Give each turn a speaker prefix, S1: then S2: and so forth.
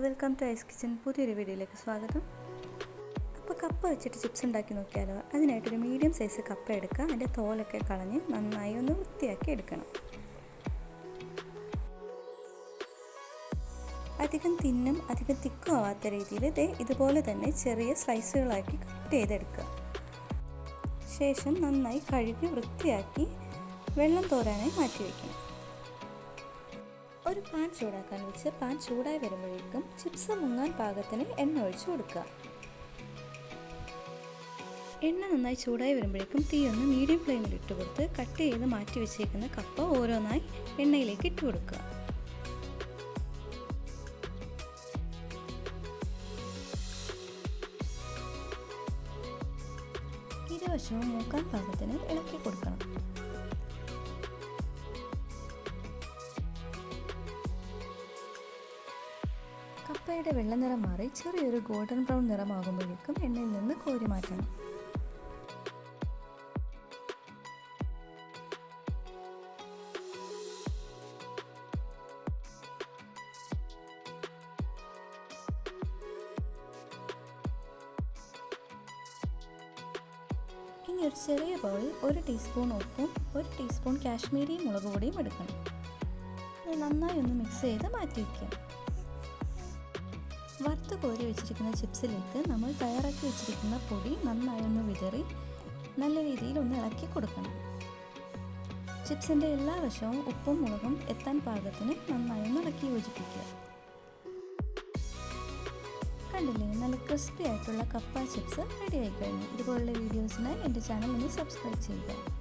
S1: Welcome to ice kitchen. പുതിയൊരു വീഡിയോയിലേക്ക് സ്വാഗതം. അപ്പോൾ കപ്പ വെച്ചിട്ട് ചിപ്സ് ഉണ്ടാക്കി നോക്കിയാലോ. അതിനായിട്ടൊരു മീഡിയം സൈസ് കപ്പ എടുക്കുക. അതിൻ്റെ തോലൊക്കെ കളഞ്ഞ് നന്നായി ഒന്ന് വൃത്തിയാക്കി എടുക്കണം. അധികം തിന്നും അധികം തിക്കും ആവാത്ത രീതിയിൽ ഇതുപോലെ തന്നെ ചെറിയ സ്ലൈസുകളാക്കി കട്ട് ചെയ്തെടുക്കുക. ശേഷം നന്നായി കഴുകി വൃത്തിയാക്കി വെള്ളം തോരാനായി മാറ്റി വയ്ക്കണം. ഒരു പാൻ ചൂടാക്കാൻ വെച്ച് പാൻ ചൂടായി വരുമ്പോഴേക്കും ചിപ്സ് മുങ്ങാൻ പാകത്തിന് എണ്ണ ഒഴിച്ചു കൊടുക്കുക. എണ്ണ നന്നായി ചൂടായി വരുമ്പോഴേക്കും തീ ഒന്ന് മീഡിയം ഫ്ലെയിമിൽ ഇട്ട് കൊടുത്ത് കട്ട് ചെയ്ത് മാറ്റി വെച്ചേക്കുന്ന കപ്പ ഓരോന്നായി എണ്ണയിലേക്ക് ഇട്ട് കൊടുക്കുക. ഇരുവശവും മൂക്കാൻ പാകത്തിന് ഇളക്കി കൊടുക്കണം. കപ്പയുടെ വെള്ള നിറം മാറി ചെറിയൊരു ഗോൾഡൻ ബ്രൗൺ നിറമാകുമ്പോഴേക്കും എണ്ണയിൽ നിന്ന് കോരി മാറ്റണം. ഇനി ഒരു ചെറിയ ബൗളിൽ 1 ടീസ്പൂൺ ഉപ്പും 1 ടീസ്പൂൺ കാശ്മീരി മുളക് പൊടിയും എടുക്കണം. അത് നന്നായി ഒന്ന് മിക്സ് ചെയ്ത് മാറ്റി വയ്ക്കുക. വറുത്ത് കോരി വെച്ചിരിക്കുന്ന ചിപ്സിലേക്ക് നമ്മൾ തയ്യാറാക്കി വെച്ചിരിക്കുന്ന പൊടി നന്നായി ഒന്ന് വിതറി നല്ല രീതിയിൽ ഒന്ന് ഇളക്കി കൊടുക്കണം. ചിപ്സിൻ്റെ എല്ലാ വശവും ഉപ്പും മുളകും എത്താൻ പാകത്തിന് നന്നായി ഒന്ന് ഇളക്കി യോജിപ്പിക്കുക. കണ്ടില്ലേ, നല്ല ക്രിസ്പി ആയിട്ടുള്ള കപ്പ ചിപ്സ് റെഡി ആയി കഴിഞ്ഞു. ഇതുപോലുള്ള വീഡിയോസിനായി എൻ്റെ ചാനൽ ഒന്ന് സബ്സ്ക്രൈബ് ചെയ്യുക.